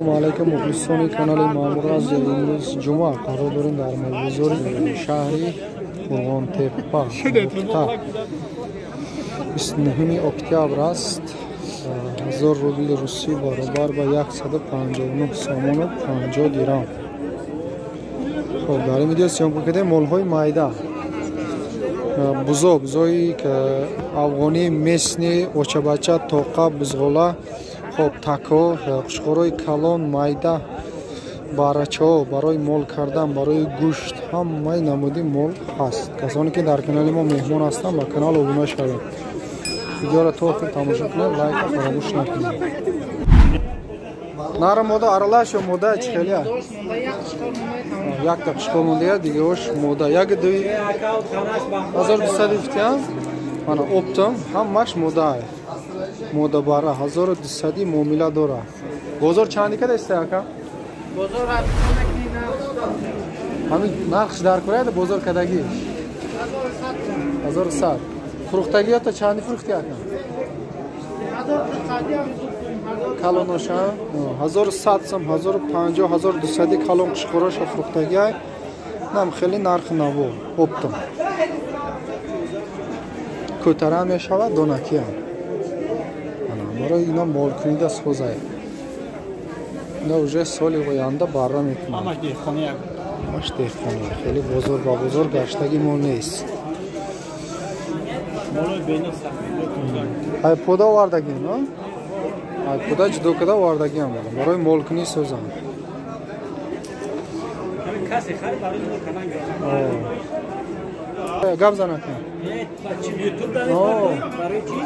علیکم مخلصان کانال ماموراز امروز جمعه قرار داریم در مزار شهری قرغان تپه 29 اکتبر است. 1000 روبل روسی برابر با 159 سومون و 50 درام. خب در این ویدیو سیام کرده مال‌های مایده بزرگی که افغانی مسنی اوچبچه توقع بزغوله خب تاکو خشخوروی کلان مایده барачо барои мол кардан барои гӯшт ҳамаи намуди мол ҳаст. касоне ки дар канали мо меҳмон ҳастанд ба канал обуна шавед. видеоро то охир тамошо кунед, лайка фаромӯш накунед. нара мода аралаш ё мода чӣ хелия? якта қишқол мондая дигеош мода яки дуи 1200 мана оптам ҳамаш мода мода бара 1200 муомила дора. бозор чанди када истаяка? بازار همین نقش در کره بازار کدگی 1100 فروختگی تا چندی فروختی اکنم؟ کلوناشا 1100 سم 1050 1200 کلون قشقوراش فروختگی نم خیلی نرخ نبو اپتم کوتره میشود دونکی هم برای اینا مال کنیده سوزه نه уже соли оянда бара мекунад. Амаш дехқони. Хеле бозор ба бозор гаштаги мо нест. Молои бени сахт. Ай пода вардаги, но? Ай пода ҷудо када вардаги ам бара. Барои молкунӣ созам. Касе хар барои молкунан гап. Гап занакун. YouTube барои чи?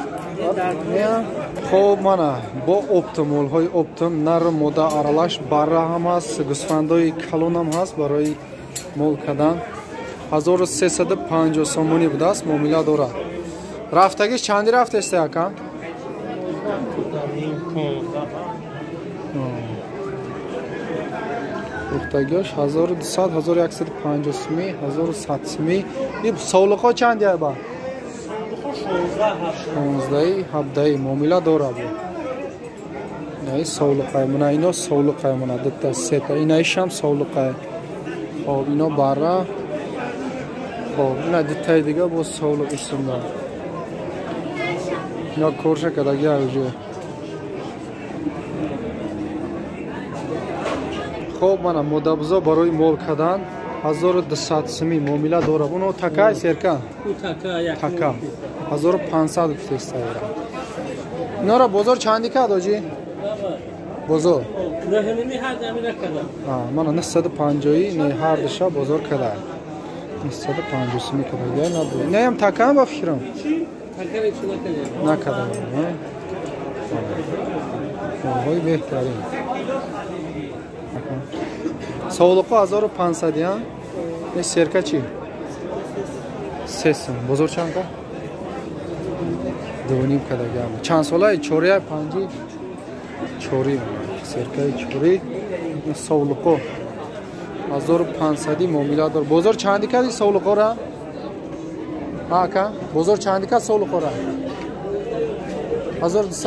خب مانا با اپتمول های اپتم نر مودا аралаш бара هم هست گوسفندای کلون هم هست برای مول کردن 1350 سومونی بوده است معامله داره. رفتگیش چندی رفته است یکم؟ رفتگیش 1200 1150 سومی 1100 سومی. این سولقا چندی با؟ 16 معامله داره بود. نه سولقای من اینا سولقای من دت سه اینایش هم سولقای. خب اینا بارا خب اینا دتای دیگه با سولق استم داره. اینا کورش کداگی اوجه. خب من مدبزا برای مول کردن 1200 سمی معامله داره. اونو تکای سرکا تکا 1500 گفتست داره. اینا را بازار چندی کرد آجی؟ بازار رهنمی هر جمعی را کرد. من 950 نه هر دشا بازار کرده. 950 سمی کرده. نه هم تکا هم بفکرم. تکا ایشون نکرده. نکرده. های بهترین. سولقا 1500 یا؟ نه سرکا چی؟ 3 سم. بازار چند که؟ دوونیم کداگی هم. چند ساله چوریه پنجی چوری سرکای چوری سولقا 1500 معامله دار. بازار چندی کردی سولقا را؟ ها که؟ بازار چندی کرد سولقا را؟ 1200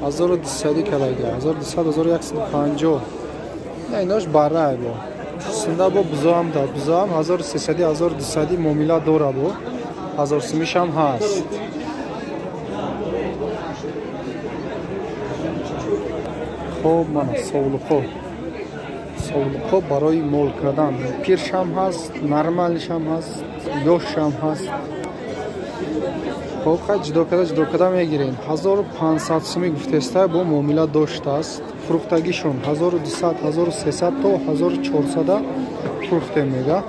1200 کداگی 1200 1150 نه ایناش بره با سنده با بزا هم داد. بزا هم 1300 1200 معامله داره با 1000 سمیش هم هست. خب من سولقا برای مول کردن پیرش هم هست نرمالش هم هست یوش هم هست. خب خیلی جدا کده میگیرین 1500 سمی گفتسته با معامله داشته است. فروختگیشون 1200 1300 تا 1400 فروخته میگه. نه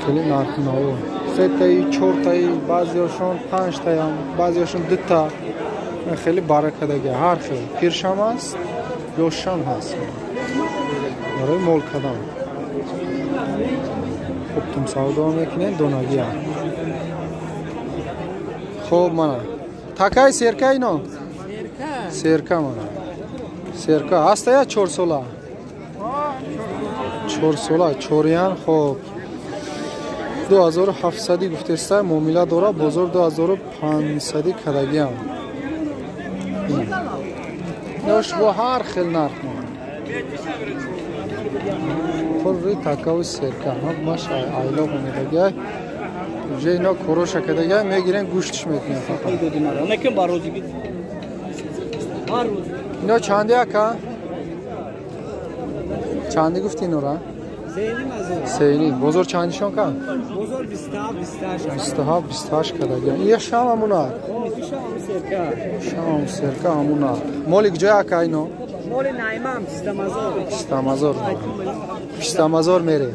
خیلی نرخ نو 3 تایی 4 تایی بعضیاشون 5 تایی هم بعضیاشون 2 تا خیلی برکدگی هر خیلی پیرش هم هست یوش هم هست برای مول کردن. خب تم سودا میکنین دونگی هم. خب من تکای سرکه اینا سرکه من سرکه هست یا 4 ساله 4 ساله چوریان. خب 2700 گفته است معامله داره. بازار 2500 کداگی هم نوش با هر خیل نرخ ما پر روی تکاوی سرکه هم باش ایلا بمیده گه جه اینا کروش کده گه میگیرن گوشتش میتونه فقط نکن باروزی بید اینا چنده اکا؟ چنده گفتی اینا را؟ سینی بزرگ چندشون کن؟ بزرگ 28 کده گه یه شام همونا شام سرکه همونا مولی کجا اکا اینو؟ مول نایمام پیستامازور پیستامازور میره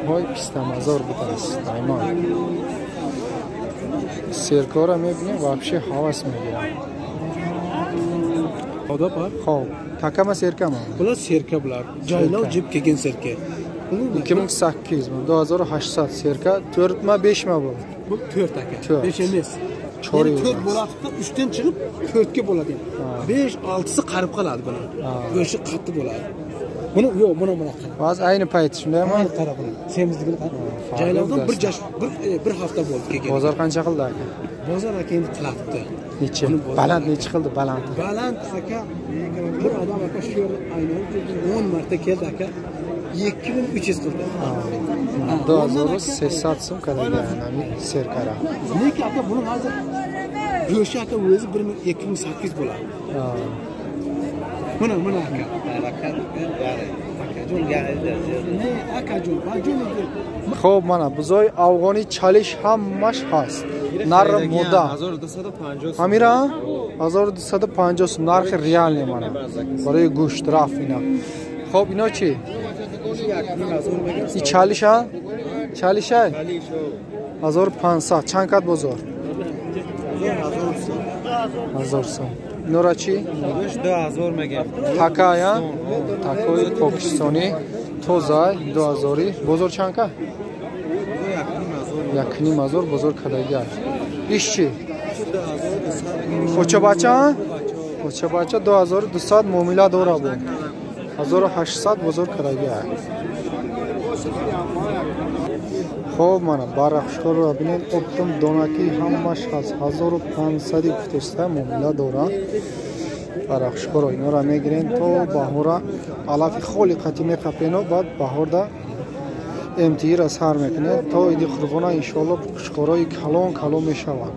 های پیستامازور بوده است نایمان سرکه را میبینیم وابشه حواس میگیره خدا پر خوب تکم سرکه ما بلا سرکه بلار جایلا جیب کگن سرکه 2800 2800 سرکه تورت ما 5 ما بود bu 4 taka. Tört. 5 emas. Çori Yani 4 bo'ladida 3 dan chiqib 4 ga bo'ladi. 5 6si qarib qoladi buni. Go'shi qattiq bo'ladi. Buni yo'q, buni bunaqa. Ba'zi ayni payt shundaymi? Qarab buni. Semizligini qarab. Jaylovdan bir hafta bo'ldi kelgan. Bozor qancha qildi aka? Bozor aka endi qilibdi. Necha? Baland necha qildi baland? Baland aka bir odam aka shu yerda aynan 10 marta keldi aka. 2300 qildi. 2300 so'm qiladi yani serkara. Lekin aka buni hozir go'shi aka o'zi 2800 bo'ladi. Mana aka. خب mana buzoy afg'oniy chalish hammash hast. Narx moda 1250. Amira 1250 so'm narxi realniy mana. Barای go'sht raf اینا. خب اینا چی؟ این چالیش ها؟ چالیش های؟ 1500 چند کت بزرگ؟ 1000 سوم اینا را چی؟ 2000 میگم تکا یا؟ تکای پاکستانی توزای 2000 بزرگ چند کت؟ 1500 بزرگ کدایی ایش چی؟ بچه بچه ها؟ بچه بچه 2200 معامله داره بود 1800 بزرگ کدایی خب mana baraqshkor رو ببینید اپتم دوناکی همش هست 1500 گفتسته معامله داره baraqshkor اینا را میگیرین تو بهورا علافی خیلی قدیمی قپینو بعد بهور دا امتحان را سر میکنه تا ایدی قربانا ان شاء الله قشقورای کلون میشوند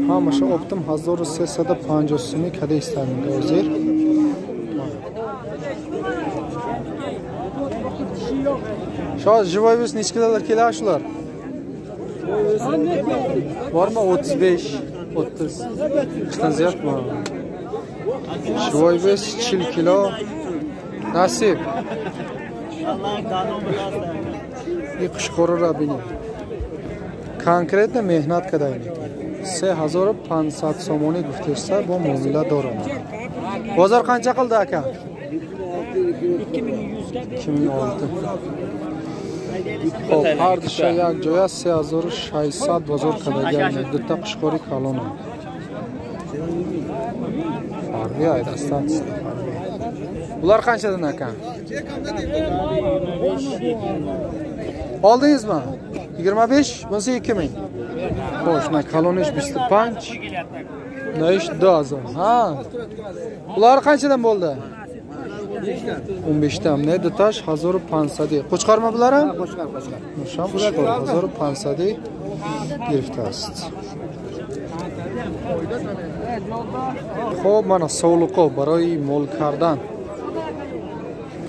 همش اپتم 1350 سومی کده استامین گوزیر شاید جوای بس نیچ kadar kiloşlar var mı 35 30 işten ziyad mı جوای بس 40 kilo nasip این قشقورو را بینید کنکریت مهنت کدایی 3500 سومونی گفته است با معامله دارم بازار قancha qildi aka 2006 خب هر دوشه یک جای 3600 بازار کدایی دوتا قشقوری کلونه فرقی های دستان bular qanchadan aka oldingizmi 25 bunisi 2000 xo'sh na kolonish 25 naish 2000 ha bular qanchadan bo'ldi 15 tam ne dotash 1500 qo'chqarma bular ham qo'chqar 1500 گرفته است خب من سولقو برای مول کردن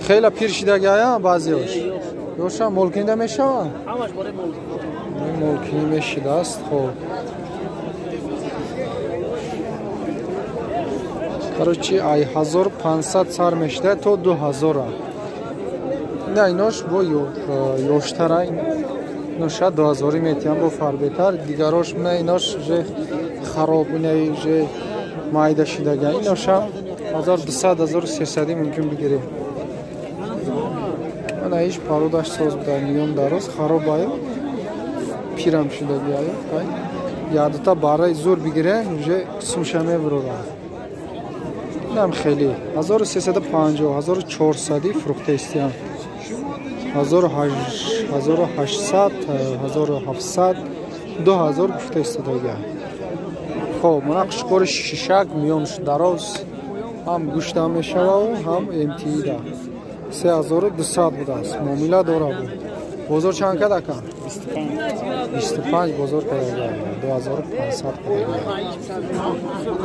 خیلی پیر شده یا بعضیش یوشا مول کنده میشه همش برای مول کنی میشه است خب короче ай 1500 сар мешда то 2000 نه ایناش با یوشتر اینو شاید 2000 میتیم با فربیتر دیگراش نه ایناش خراب نه مایده شدگی ایناش 1200 1300 ممکن بگیریم من ایش پاروداش سوز بوده میلیون داروز خراب آیا پیرم شدگی آیا یادتا برای زور بگیره سوشمه برو نم خیلی 1350 1400 فروخته استیم 1800 1700 2000 گفته است دیگه خب منا قشقور شیشک میونش دراز هم گوشت هم میشود هم امتی ده 3200 بوده است معامله داره بود بازار چند کده کن 25 بازار کده گرده 2500 کده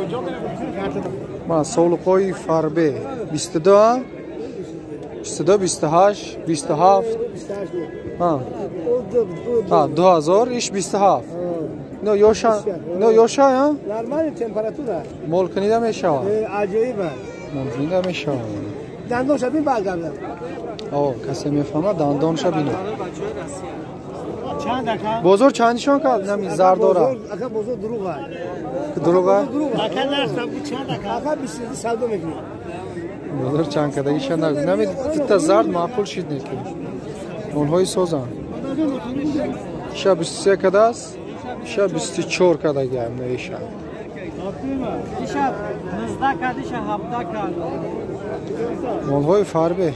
گرده من سولقای فربه 22 28 27 2000 ish 27 no yosha ya Normal temperatura. mol kanida meshava Ajoyiba. mol meshava Dandon shabin bargardam. آه کسی میفهمه دندانش بینه چند دکا؟ بازار چندشان کرد نمی زر داره اکا بازار دروغ هست دروغه؟ اکا نرسم چند دکا؟ اکا 20 سالدو میکنی بازار چند کدگیشان نگید نمی تا زرد معقول شید نیکی اونهایی سوزن شب 23 کده است شب 24 کدگی هم نیشن دیشب 19 کدیش 17 کد اونهای فربه